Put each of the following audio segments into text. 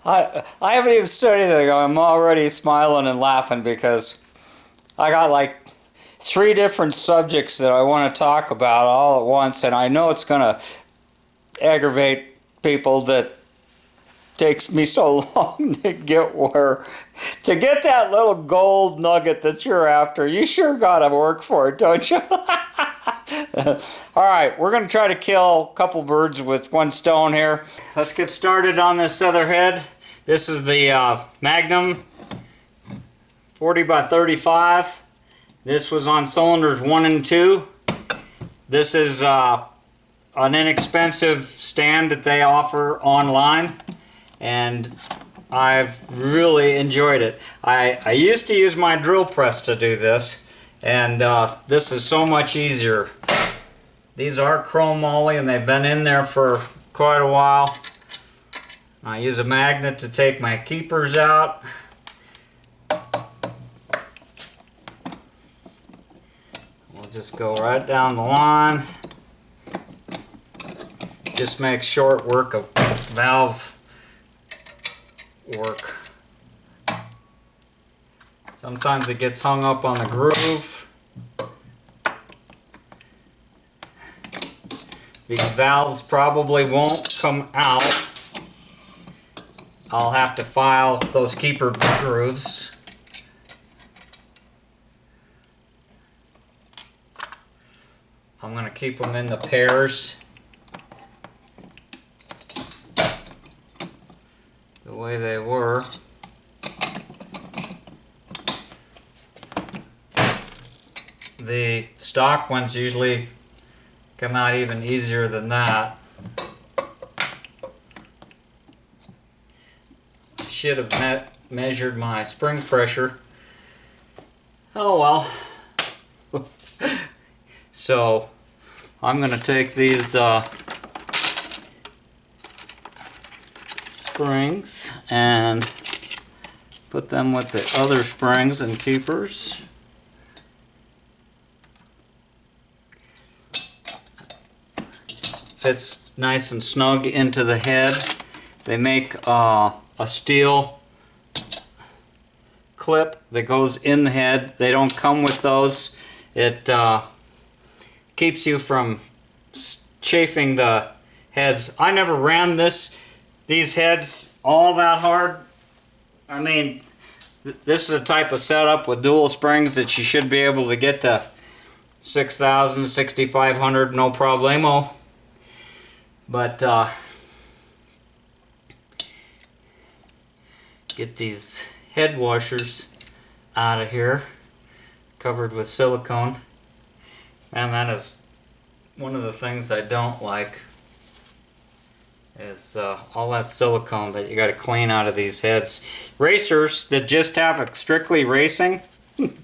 I haven't even said anything. I'm already smiling and laughing because I got like 3 different subjects that I want to talk about all at once, and I know it's gonna aggravate people that takes me so long to get that little gold nugget that you're after. You sure gotta work for it, don't you? Alright, we're gonna try to kill a couple birds with one stone here. Let's get started on this other head. This is the Magnum 40 by 35. This was on cylinders 1 and 2. This is an inexpensive stand that they offer online, and I've really enjoyed it. I used to use my drill press to do this, and this is so much easier. These are chrome moly, and they've been in there for quite a while. I use a magnet to take my keepers out. We'll just go right down the line. Just make short work of valve work. Sometimes it gets hung up on the groove. These valves probably won't come out. I'll have to file those keeper grooves. I'm going to keep them in the pairs the way they were. The stock ones usually come out even easier than that. Should have measured my spring pressure. Oh well. So I'm going to take these springs and put them with the other springs and keepers. Fits nice and snug into the head. They make a steel clip that goes in the head. They don't come with those. It keeps you from chafing the heads. I never ran these heads all that hard. I mean, this is a type of setup with dual springs that you should be able to get to 6,000, 6,500 no problemo. But get these head washers out of here, covered with silicone. And that is one of the things I don't like, is all that silicone that you got to clean out of these heads. Racers that just have strictly racing,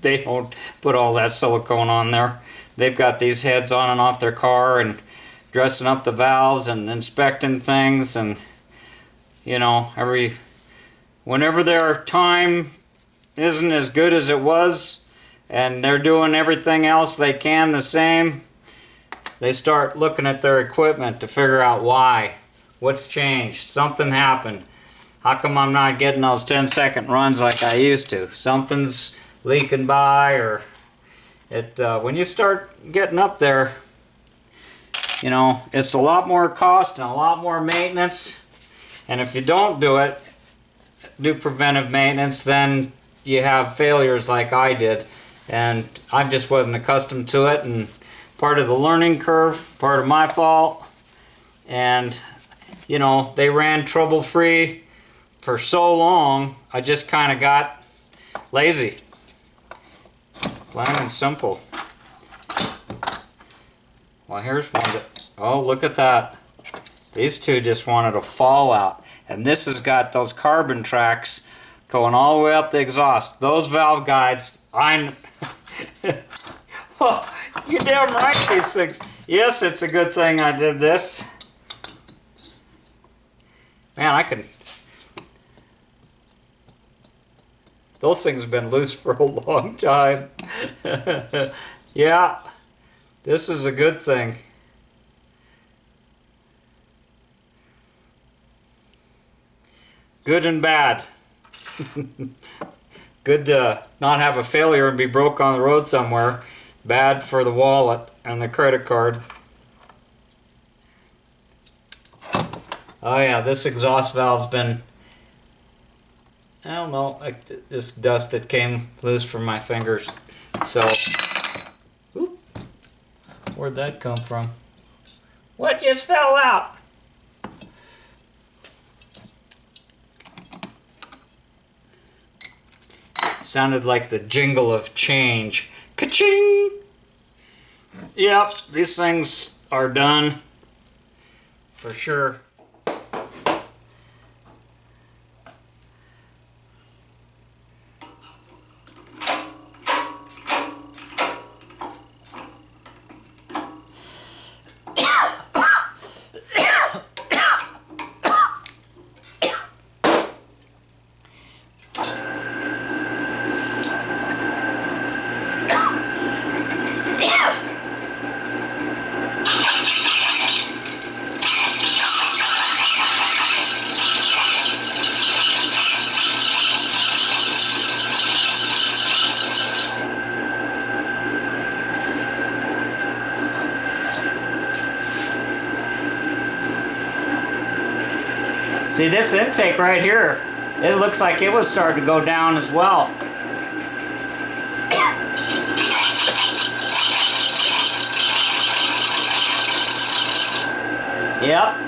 they don't put all that silicone on there. They've got these heads on and off their car and dressing up the valves and inspecting things, and you know, whenever their time isn't as good as it was and they're doing everything else they can the same, they start looking at their equipment to figure out why. What's changed? Something happened. How come I'm not getting those 10-second runs like I used to? Something's leaking by, or when you start getting up there, you know, it's a lot more cost and a lot more maintenance. And if you don't do preventive maintenance, then you have failures like I did. And I just wasn't accustomed to it, and part of the learning curve, part of my fault. And, you know, they ran trouble-free for so long, I just kind of got lazy. Plain and simple. Well, here's one that, oh, look at that. These two just wanted to fall out. And this has got those carbon tracks going all the way up the exhaust. Those valve guides, oh, you're damn right, these things. Yes, it's a good thing I did this. Man, those things have been loose for a long time. Yeah, this is a good thing. Good and bad. Good to not have a failure and be broke on the road somewhere. Bad for the wallet and the credit card. Oh yeah, this exhaust valve's been, I don't know, like this dust that came loose from my fingers. So, whoop, where'd that come from? What just fell out? Sounded like the jingle of change. Ka-ching! Yep, these things are done. For sure. See this intake right here, it looks like it was starting to go down as well. Yep.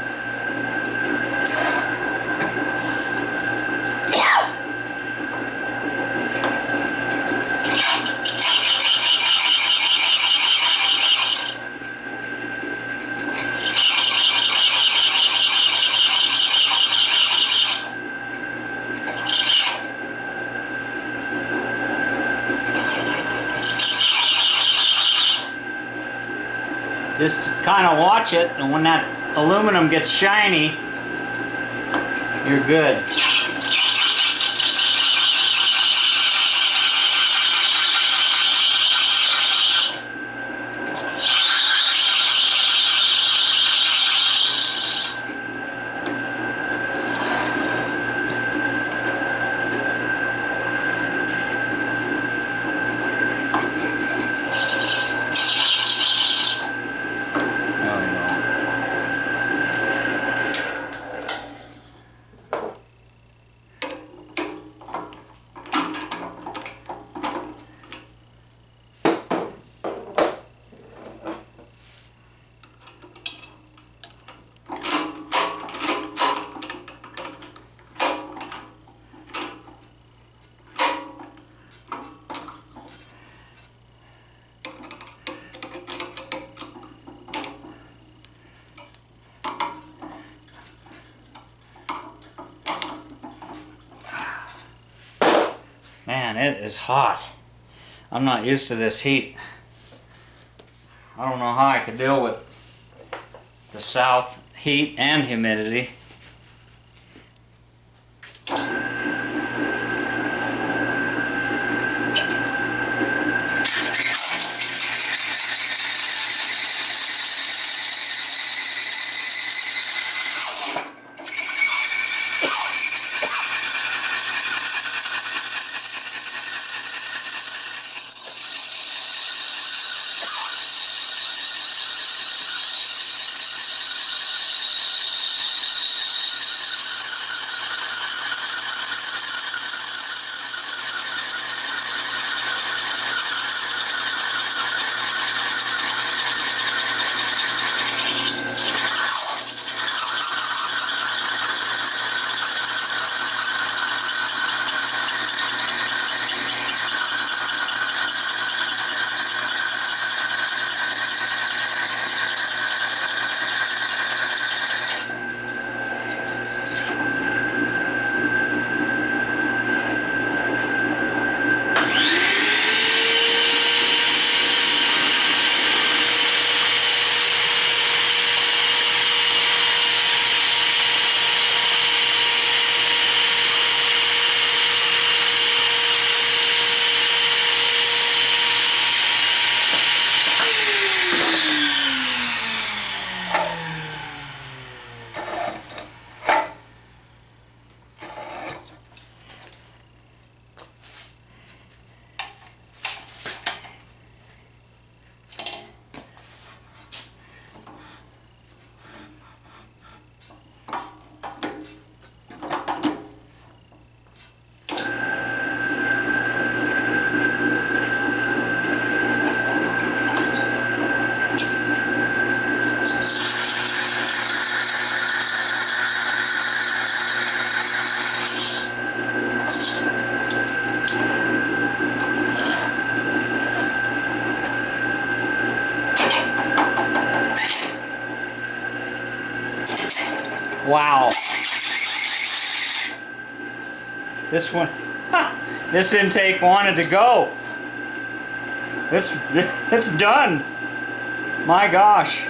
Just kind of watch it, and when that aluminum gets shiny, you're good. Man, it is hot. I'm not used to this heat. I don't know how I could deal with the south heat and humidity. Wow. This one, this intake wanted to go. It's done. My gosh.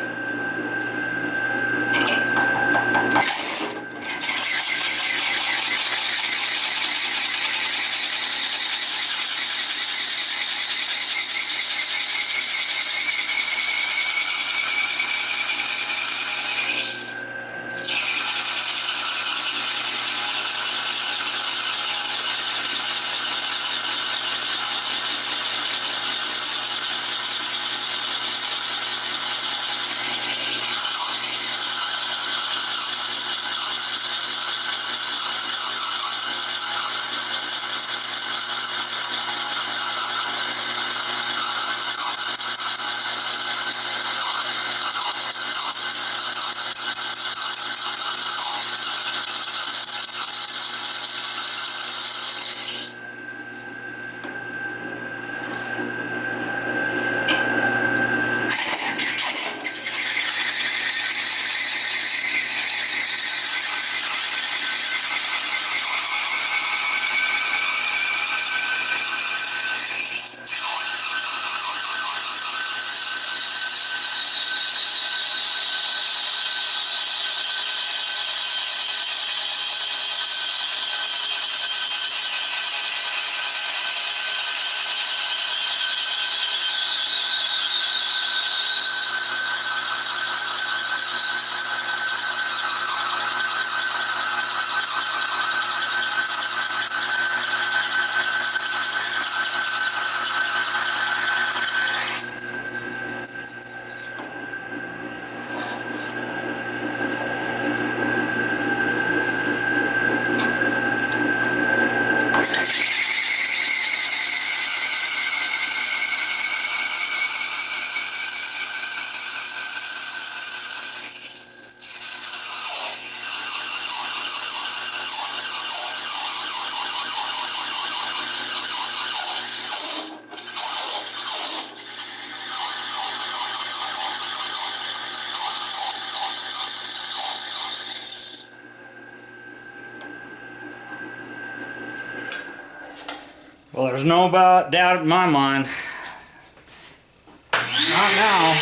Well, there's no doubt in my mind. Not now.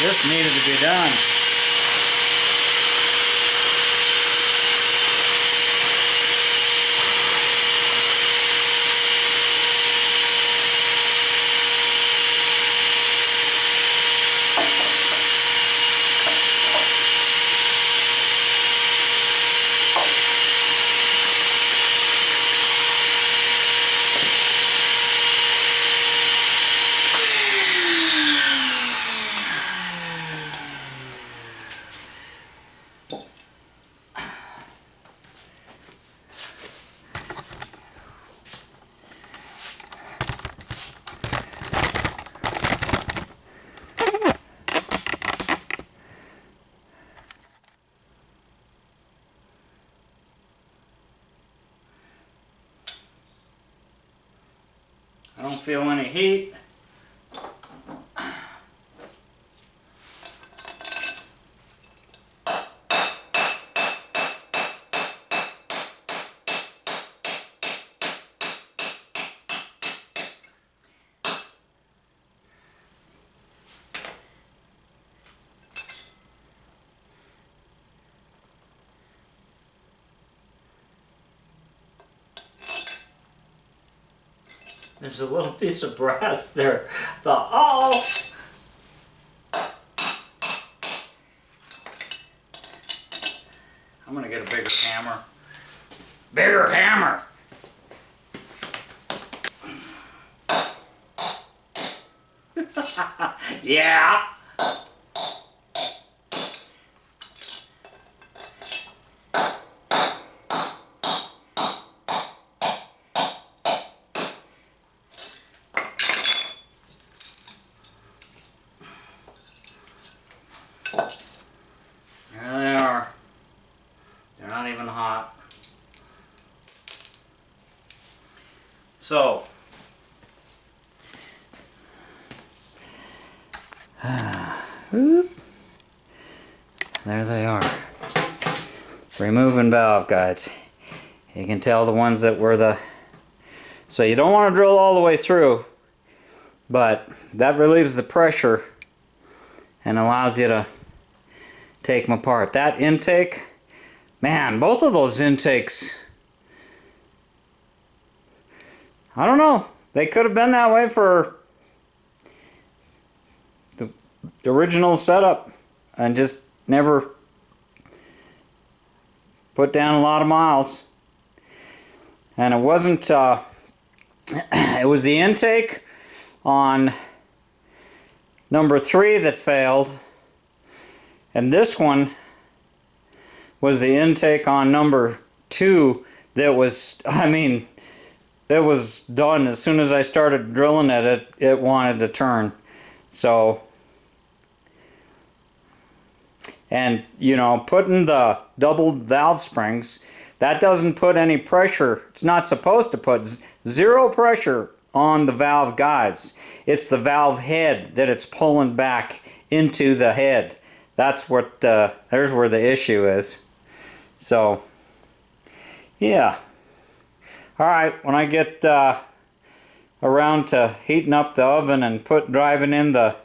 This needed to be done. I don't feel any heat. There's a little piece of brass there. Oh! I'm gonna get a bigger hammer. Bigger hammer! Yeah! There they are. They're not even hot. So, there they are. removing valve guides. You can tell the ones that were the... So you don't want to drill all the way through, but that relieves the pressure and allows you to take them apart. That intake, man, both of those intakes, I don't know. They could have been that way for the original setup and just never put down a lot of miles. And it wasn't, it was the intake on number 3 that failed. And this one was the intake on number 2 that was, I mean, it was done. As soon as I started drilling it, it wanted to turn. So, and you know, putting the double valve springs, that doesn't put any pressure. It's not supposed to put zero pressure on the valve guides. It's the valve head that it's pulling back into the head. That's what, there's where the issue is. So, yeah. Alright, when I get around to heating up the oven and driving in the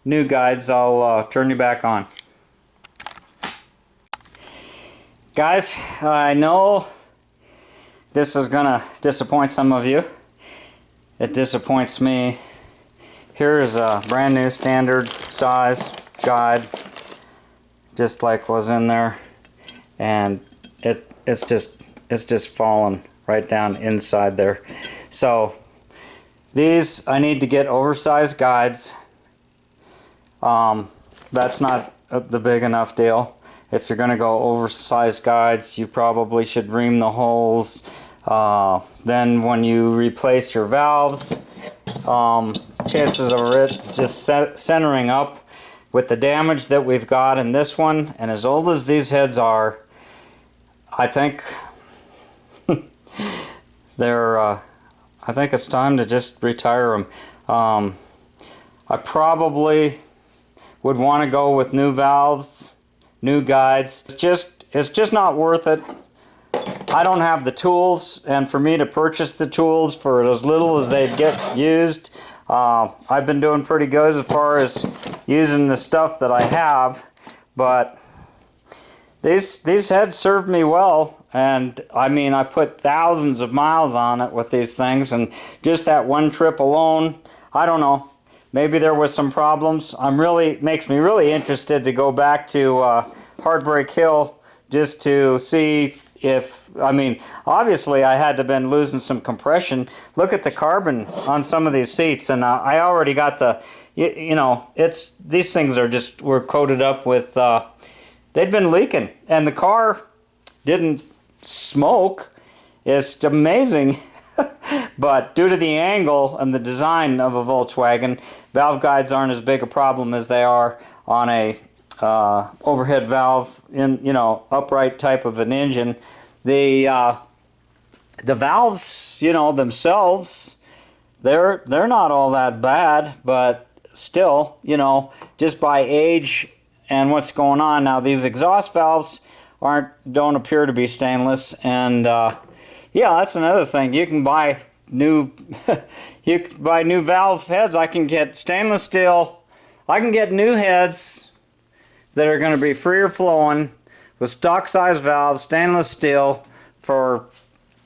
new guides, I'll turn you back on. Guys, I know this is gonna disappoint some of you. It disappoints me. Here's a brand new standard size guide, just like was in there, and it's just fallen right down inside there. So these, I need to get oversized guides. That's not the big enough deal. If you're going to go oversized guides, you probably should ream the holes. Then when you replace your valves, chances of it just centering up with the damage that we've got in this one, and as old as these heads are, I think I think it's time to just retire them. I probably would want to go with new valves, new guides. It's just not worth it. I don't have the tools, and for me to purchase the tools for as little as they get used, I've been doing pretty good as far as using the stuff that I have, but these heads served me well. And I mean, I put thousands of miles on it with these things, and just that one trip alone, I don't know, maybe there was some problems. Makes me really interested to go back to Heartbreak Hill just to see if, I mean, obviously I had to been losing some compression. Look at the carbon on some of these seats, and I already got the, you know, these things were coated up with, they'd been leaking, and the car didn't smoke. It's amazing. But due to the angle and the design of a Volkswagen, valve guides aren't as big a problem as they are on a overhead valve in, you know, upright type of an engine. The valves, you know, themselves, they're not all that bad, but still, you know, just by age and what's going on now, these exhaust valves don't appear to be stainless, and yeah, that's another thing. You can buy new new valve heads. I can get stainless steel. I can get new heads that are going to be freer flowing with stock size valves, stainless steel, for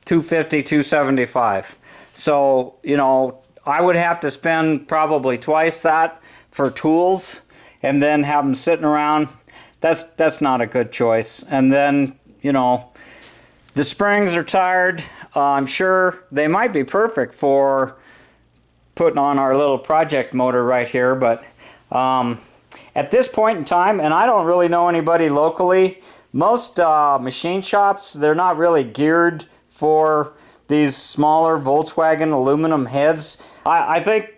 $250, $275. So, you know, I would have to spend probably twice that for tools and then have them sitting around. That's not a good choice. And then, you know, the springs are tired. I'm sure they might be perfect for putting on our little project motor right here, but at this point in time, and I don't really know anybody locally, most machine shops, they're not really geared for these smaller Volkswagen aluminum heads. I think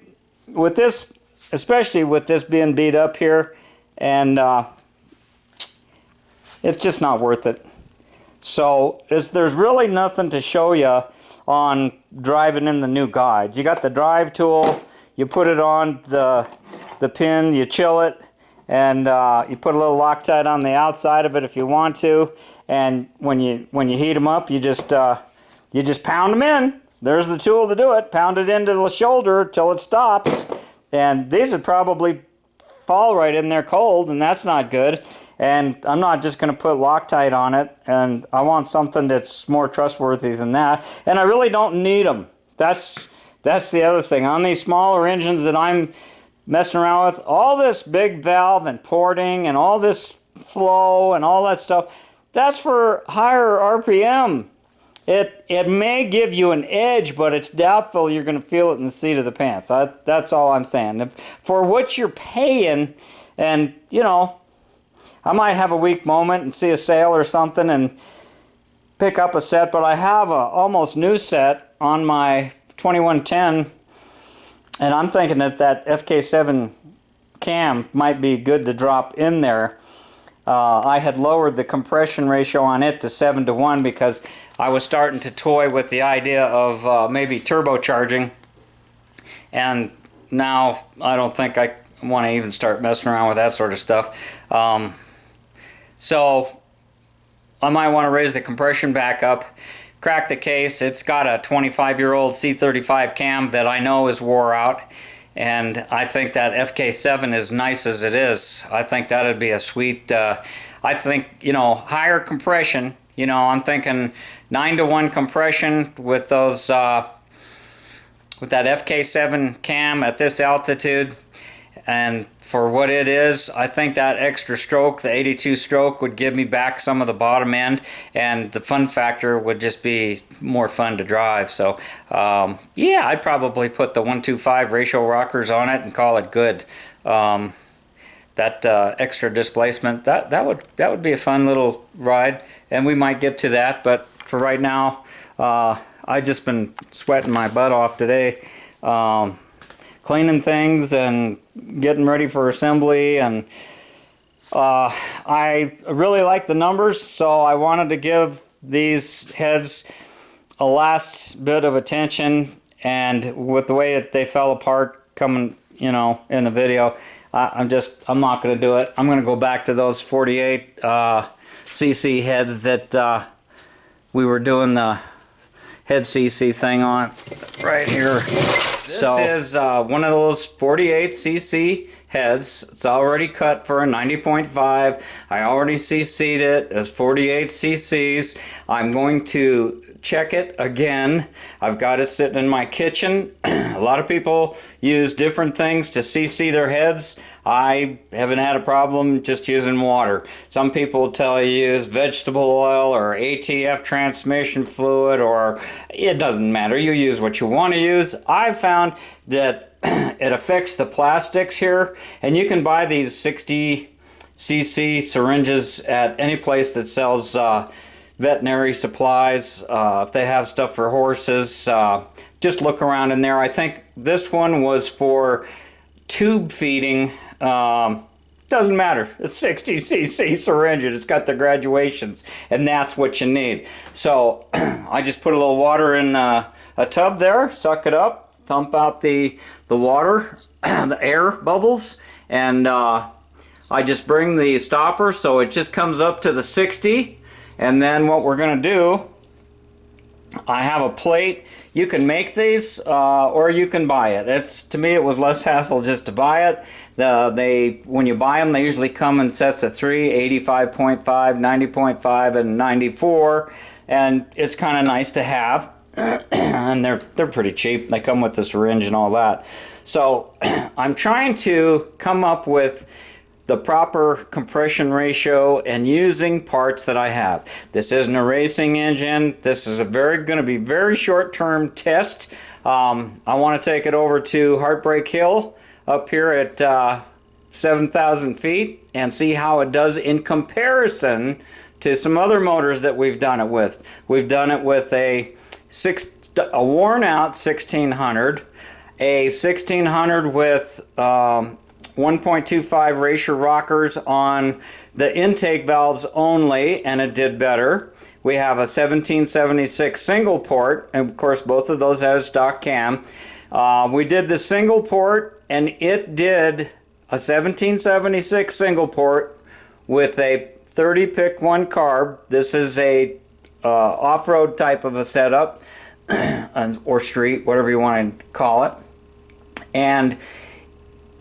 with this, especially with this being beat up here, and it's just not worth it. So there's really nothing to show you on driving in the new guides. You got the drive tool, you put it on the pin, you chill it, and you put a little Loctite on the outside of it if you want to, and when you heat them up, you just pound them in. There's the tool to do it. Pound it into the shoulder till it stops. And these would probably fall right in there cold, and that's not good. And I'm not just going to put Loctite on it, and I want something that's more trustworthy than that. And I really don't need them. That's the other thing. On these smaller engines that I'm messing around with, all this big valve and porting and all this flow and all that stuff, that's for higher RPM. It may give you an edge, but it's doubtful you're going to feel it in the seat of the pants. That's all I'm saying. For what you're paying, and you know, I might have a weak moment and see a sale or something and pick up a set, but I have a almost new set on my 2110, and I'm thinking that FK7 cam might be good to drop in there. I had lowered the compression ratio on it to 7:1 because I was starting to toy with the idea of maybe turbocharging, and now I don't think I want to even start messing around with that sort of stuff. So I might want to raise the compression back up, crack the case. It's got a 25-year-old C35 cam that I know is wore out, and I think that FK7 is nice as it is. I think that would be a sweet, I think, you know, higher compression. You know, I'm thinking 9:1 compression with those, with that FK7 cam at this altitude. And for what it is, I think that extra stroke, the 82 stroke, would give me back some of the bottom end, and the fun factor would just be more fun to drive. So, yeah, I'd probably put the 125 ratio rockers on it and call it good. That extra displacement, that would be a fun little ride, and we might get to that. But for right now, I've just been sweating my butt off today. Cleaning things and getting ready for assembly, and I really like the numbers, so I wanted to give these heads a last bit of attention. And with the way that they fell apart coming, you know, in the video, I'm not going to do it. I'm going to go back to those 48 cc heads that we were doing the head cc thing on right here. This is one of those 48 cc heads. It's already cut for a 90.5. I already cc'd it as 48 cc's. I'm going to check it again. I've got it sitting in my kitchen. A lot of people use different things to cc their heads. I haven't had a problem just using water. Some people tell you use vegetable oil or ATF transmission fluid, or it doesn't matter. You use what you want to use. I found that it affects the plastics here, and you can buy these 60 cc syringes at any place that sells veterinary supplies. If they have stuff for horses, just look around in there. I think this one was for tube feeding. Doesn't matter. It's 60 cc syringe. It's got the graduations, and that's what you need. So I just put a little water in a tub there, suck it up, thump out the water, the air bubbles, and I just bring the stopper so it just comes up to the 60. And then what we're going to do, I have a plate. You can make these or you can buy it. To me, it was less hassle just to buy it. When you buy them, they usually come in sets of 3, 85.5, 90.5, and 94. And it's kind of nice to have. And they're pretty cheap. They come with the syringe and all that. So I'm trying to come up with the proper compression ratio and using parts that I have. This isn't a racing engine. This is going to be very short-term test. I want to take it over to Heartbreak Hill up here at 7,000 feet and see how it does in comparison to some other motors that we've done it with. We've done it with a worn-out 1600, a 1600 with 1.25 ratio rockers on the intake valves only, and it did better. We have a 1776 single port, and of course both of those have stock cam. We did the single port, and it did a 1776 single port with a 30 pick 1 carb. This is a off-road type of a setup, or street, whatever you want to call it. And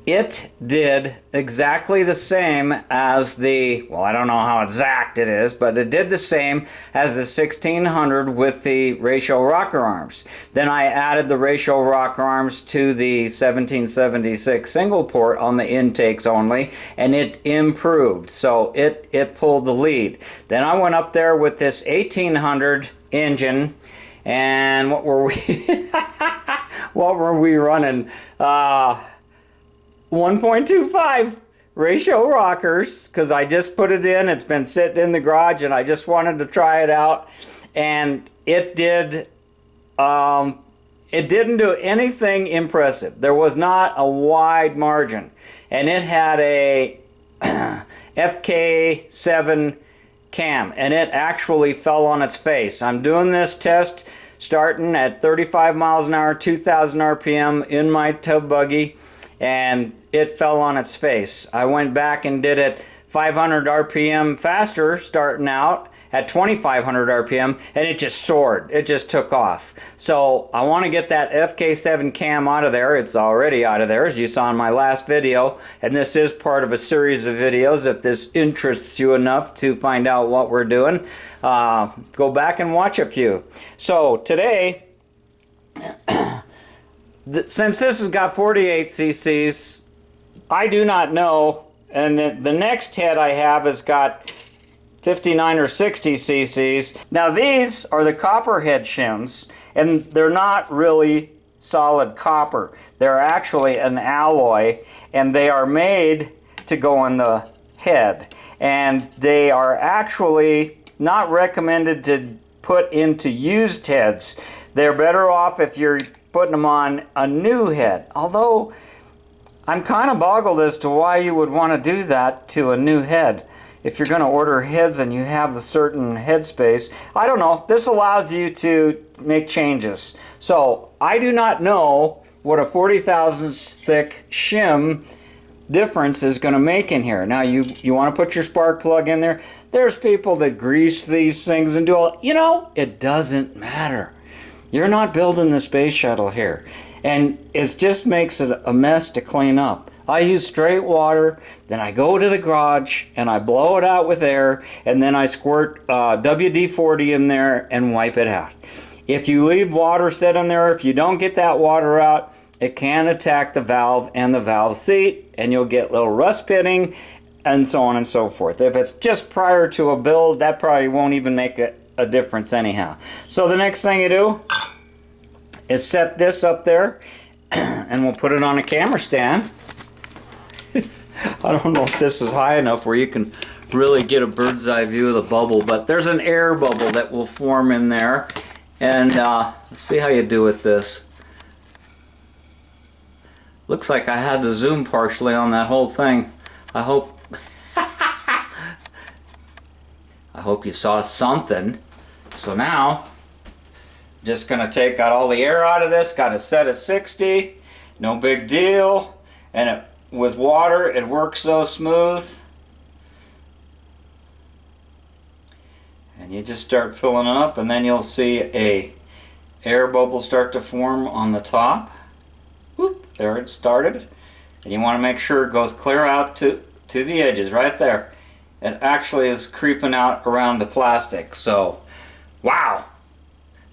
it did exactly the same as the, well, I don't know how exact it is, but it did the same as the 1600 with the ratio rocker arms. Then I added the ratio rocker arms to the 1776 single port on the intakes only, and it improved. So it pulled the lead. Then I went up there with this 1800 engine, and what were we what were we running? 1.25 ratio rockers, because I just put it in. It's been sitting in the garage and I just wanted to try it out, and it didn't do anything impressive. There was not a wide margin, and it had a FK7 cam, and it actually fell on its face. I'm doing this test starting at 35 miles an hour, 2,000 RPM in my tub buggy, and it fell on its face. I went back and did it 500 RPM faster starting out at 2,500 RPM, and it just soared. It just took off. So I want to get that FK7 cam out of there. It's already out of there, as you saw in my last video, and this is part of a series of videos. If this interests you enough to find out what we're doing, go back and watch a few. So today, since this has got 48 cc's, I do not know, and the next head I have has got 59 or 60 cc's. Now these are the copper head shims, and they're not really solid copper. They're actually an alloy, and they are made to go in the head. And they are actually not recommended to put into used heads. They're better off if you're putting them on a new head. Although I'm kind of boggled as to why you would want to do that to a new head. If you're going to order heads and you have a certain head space, I don't know. This allows you to make changes. So I do not know what a 40 thousandths thick shim difference is going to make in here. Now you want to put your spark plug in there. There's people that grease these things and do all, you know, it doesn't matter. You're not building the space shuttle here. And it just makes it a mess to clean up. I use straight water, then I go to the garage and I blow it out with air, and then I squirt WD-40 in there and wipe it out. If you leave water sit in there, if you don't get that water out, it can attack the valve and the valve seat, and you'll get little rust pitting and so on and so forth. If it's just prior to a build, that probably won't even make a difference anyhow. So the next thing you do is set this up there, and we'll put it on a camera stand. I don't know if this is high enough where you can really get a bird's eye view of the bubble, but there's an air bubble that will form in there. And let's see how you do with this. Looks like I had to zoom partially on that whole thing. I hope I hope you saw something. So now, just gonna take out all the air out of this. Got it set at 60. No big deal. And with water, it works so smooth. And you just start filling it up, and then you'll see a air bubble start to form on the top. Whoop, there it started. And you want to make sure it goes clear out to the edges right there. It actually is creeping out around the plastic. So, wow,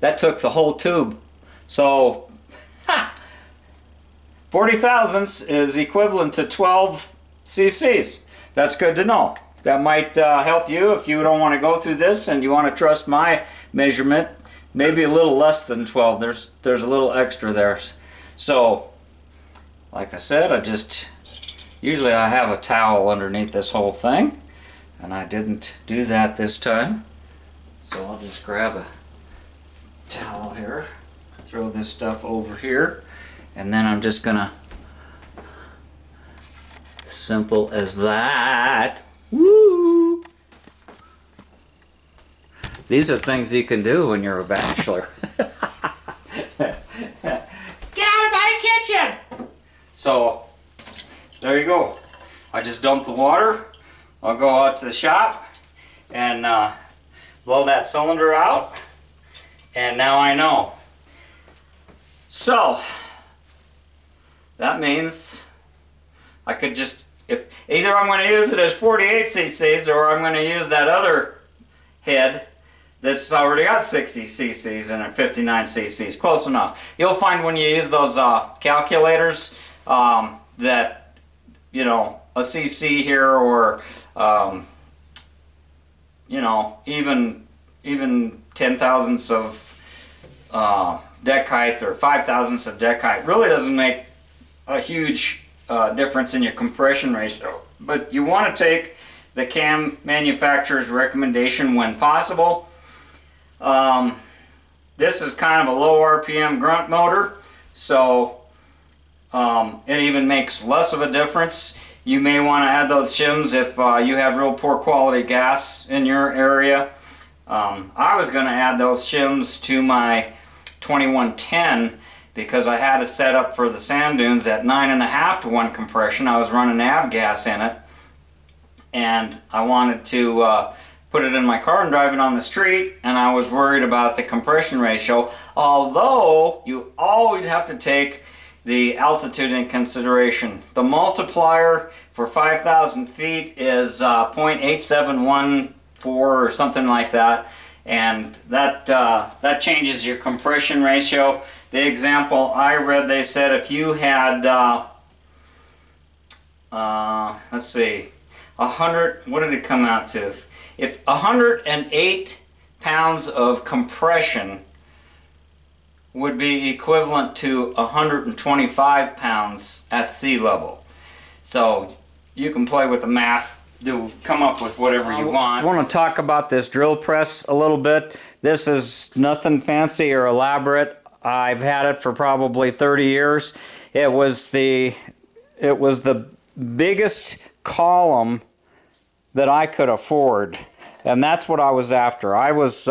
that took the whole tube. So, 40 thousandths is equivalent to 12 cc's. That's good to know. That might help you if you don't want to go through this and you want to trust my measurement. Maybe a little less than 12. There's a little extra there. So, like I said, usually I have a towel underneath this whole thing, and I didn't do that this time. So I'll just grab a towel here, throw this stuff over here, and then I'm just gonna, simple as that. Woo! These are things you can do when you're a bachelor. Get out of my kitchen! So, there you go. I just dumped the water. I'll go out to the shop and blow that cylinder out. And now I know. So that means I could just, if either I'm going to use it as 48 cc's or I'm going to use that other head that's already got 60 cc's and 59 cc's. Close enough. You'll find when you use those calculators that, you know, a cc here or you know, even 10 thousandths of deck height or 5 thousandths of deck height really doesn't make a huge difference in your compression ratio. But you want to take the cam manufacturer's recommendation when possible. This is kind of a low RPM grunt motor, so it even makes less of a difference. You may want to add those shims if you have real poor quality gas in your area. I was going to add those shims to my 2110 because I had it set up for the sand dunes at 9.5 to 1 compression. I was running av gas in it, and I wanted to put it in my car and drive it on the street, and I was worried about the compression ratio, although you always have to take the altitude in consideration. The multiplier for 5,000 feet is 0.8714 or something like that, and that changes your compression ratio. The example I read, they said if you had let's see, 100, what did it come out to? If 108 pounds of compression would be equivalent to 125 pounds at sea level. So you can play with the math, come up with whatever you want. I want to talk about this drill press a little bit. This is nothing fancy or elaborate. I've had it for probably 30 years. It was the biggest column that I could afford, and that's what I was after. I was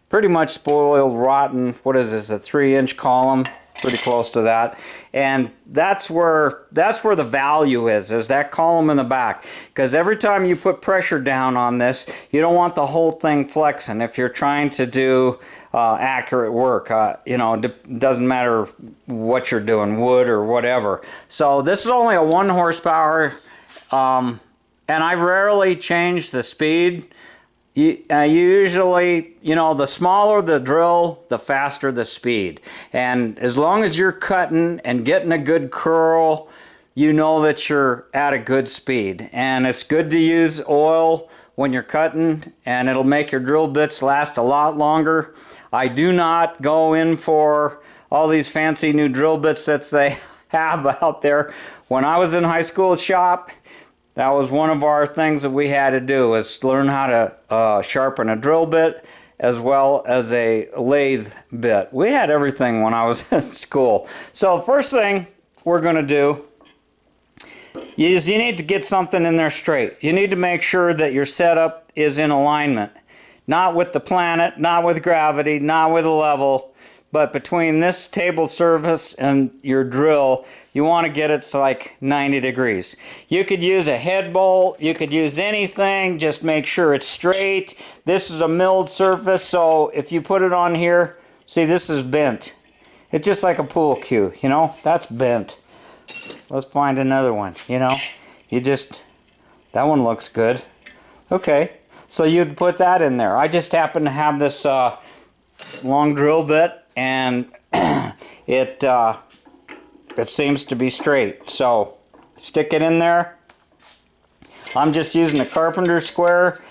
pretty much spoiled rotten. What is this, a 3-inch column? Pretty close to that. And that's where the value is that column in the back. Because every time you put pressure down on this, you don't want the whole thing flexing if you're trying to do accurate work. You know, it doesn't matter what you're doing, wood or whatever. So this is only a 1 horsepower, and I rarely change the speed. Usually, you know, the smaller the drill, the faster the speed. And as long as you're cutting and getting a good curl, you know that you're at a good speed. And it's good to use oil when you're cutting, and it'll make your drill bits last a lot longer. I do not go in for all these fancy new drill bits that they have out there. When I was in high school shop, that was one of our things that we had to do, was learn how to sharpen a drill bit as well as a lathe bit. We had everything when I was in school. So first thing we're going to do is you need to get something in there straight. You need to make sure that your setup is in alignment. Not with the planet, not with gravity, not with a level, but between this table surface and your drill, you want to get it to like 90 degrees. You could use a head bolt, you could use anything, just make sure it's straight. This is a milled surface, so if you put it on here, see, this is bent. It's just like a pool cue, you know, that's bent. Let's find another one, you know. That one looks good. Okay, so you'd put that in there. I just happen to have this long drill bit, and it seems to be straight, so stick it in there. I'm just using a carpenter square.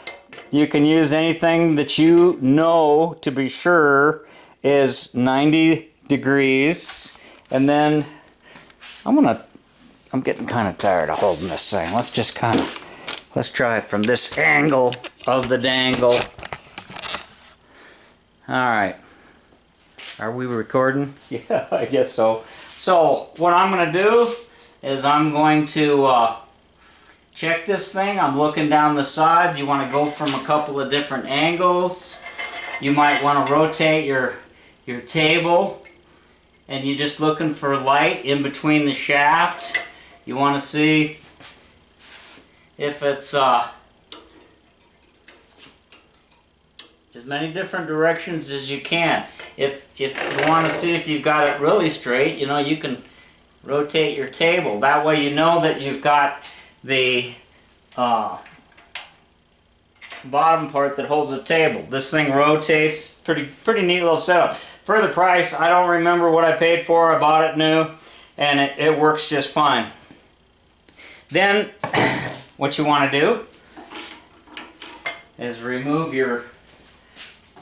You can use anything that you know to be sure is 90 degrees, and then I'm getting kind of tired of holding this thing. Let's try it from this angle of the dangle. Alright. Are we recording? Yeah, I guess so. So, what I'm going to do is I'm going to check this thing. I'm looking down the sides. You want to go from a couple of different angles. You might want to rotate your table. And you're just looking for light in between the shaft. You want to see if it's as many different directions as you can. If you want to see if you've got it really straight, you know, you can rotate your table. That way you know that you've got the bottom part that holds the table. This thing rotates. Pretty neat little setup. For the price, I don't remember what I paid for. I bought it new, and it works just fine. Then, what you want to do is remove your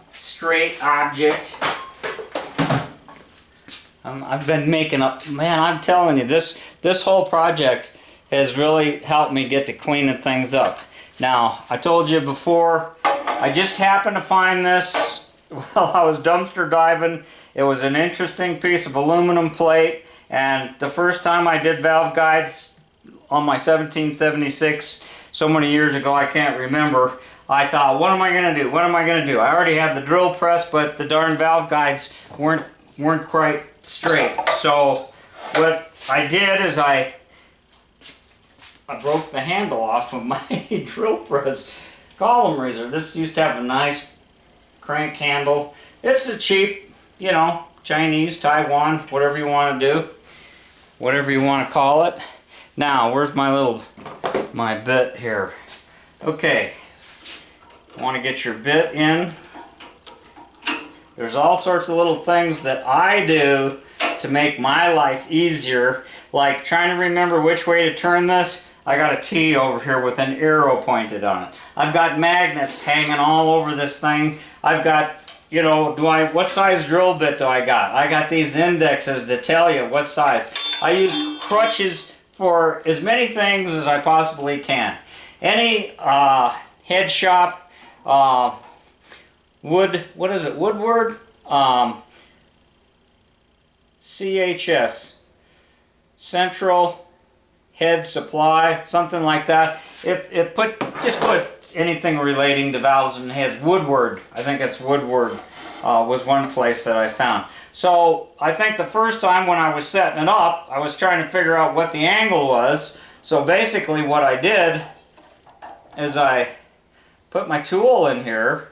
straight object. I've been making up, man, I'm telling you, this whole project has really helped me get to cleaning things up. Now, I told you before, I just happened to find this while I was dumpster diving. It was an interesting piece of aluminum plate, and the first time I did valve guides on my 1776, so many years ago I can't remember, I thought, what am I going to do? What am I going to do? I already had the drill press, but the darn valve guides weren't quite straight. So what I did is I broke the handle off of my drill press column raiser. This used to have a nice crank handle. It's a cheap, you know, Chinese, Taiwan, whatever you want to do, whatever you want to call it. Now, where's my bit here? Okay, want to get your bit in. There's all sorts of little things that I do to make my life easier, like trying to remember which way to turn this. I got a T over here with an arrow pointed on it. I've got magnets hanging all over this thing. I've got, you know, what size drill bit do I got? I got these indexes that tell you what size. I use crutches for as many things as I possibly can. Any head shop, what is it, Woodward? CHS, Central Head Supply, something like that. Just put anything relating to valves and heads. Woodward, I think it's Woodward, was one place that I found. So I think the first time when I was setting it up, I was trying to figure out what the angle was. So basically what I did is I put my tool in here,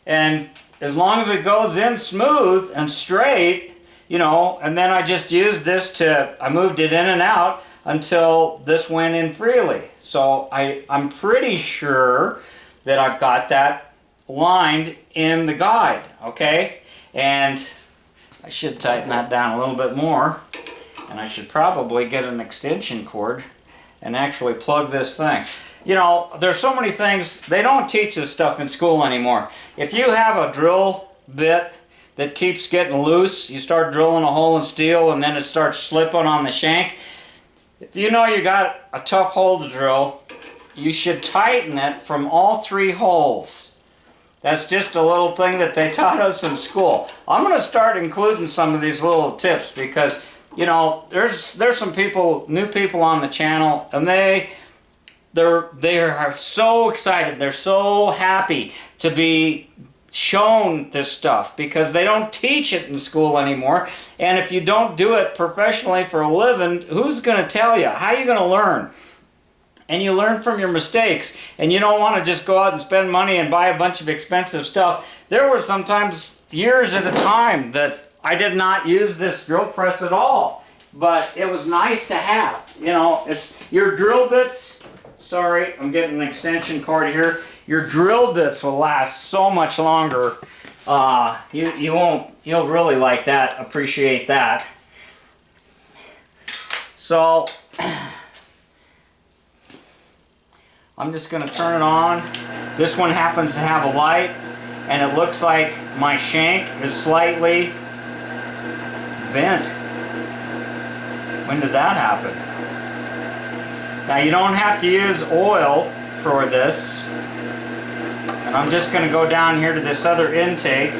and as long as it goes in smooth and straight, you know, and then I just used this I moved it in and out until this went in freely. So I'm pretty sure that I've got that lined in the guide, okay? And I should tighten that down a little bit more, and I should probably get an extension cord and actually plug this thing. You know, there's so many things, they don't teach this stuff in school anymore. If you have a drill bit that keeps getting loose, you start drilling a hole in steel and then it starts slipping on the shank. If you know you got a tough hole to drill, you should tighten it from all 3 holes. That's just a little thing that they taught us in school. I'm going to start including some of these little tips because, you know, there's some people, new people on the channel, and they are so excited. They're so happy to be shown this stuff because they don't teach it in school anymore. And if you don't do it professionally for a living, who's going to tell you? How are you going to learn? And you learn from your mistakes, and you don't want to just go out and spend money and buy a bunch of expensive stuff. There were sometimes years at a time that I did not use this drill press at all, but it was nice to have. You know, it's your drill bits. Sorry, I'm getting an extension cord here. Your drill bits will last so much longer. You'll really like that, appreciate that. So I'm just going to turn it on. This one happens to have a light, and it looks like my shank is slightly bent. When did that happen? Now you don't have to use oil for this. And I'm just going to go down here to this other intake.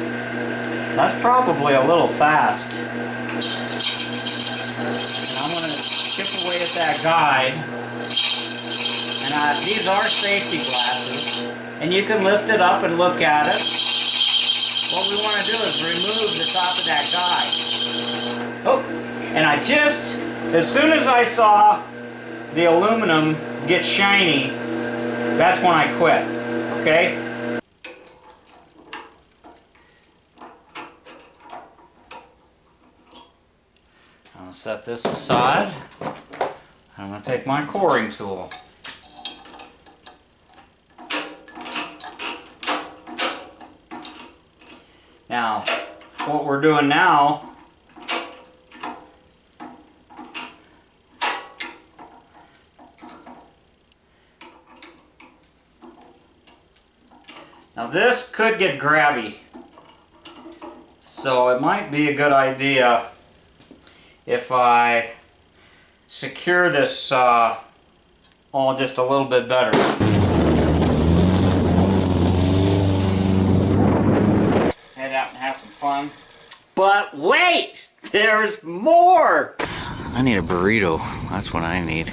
That's probably a little fast. And I'm going to chip away at that guide. And these are safety glasses. And you can lift it up and look at it. What we want to do is remove the top of that guide. Oh, and as soon as I saw the aluminum get shiny, that's when I quit. Okay? I'll set this aside. I'm going to take my coring tool. Now, what we're doing now this could get grabby, so it might be a good idea if I secure this all just a little bit better. Head out and have some fun. But wait! There's more! I need a burrito. That's what I need.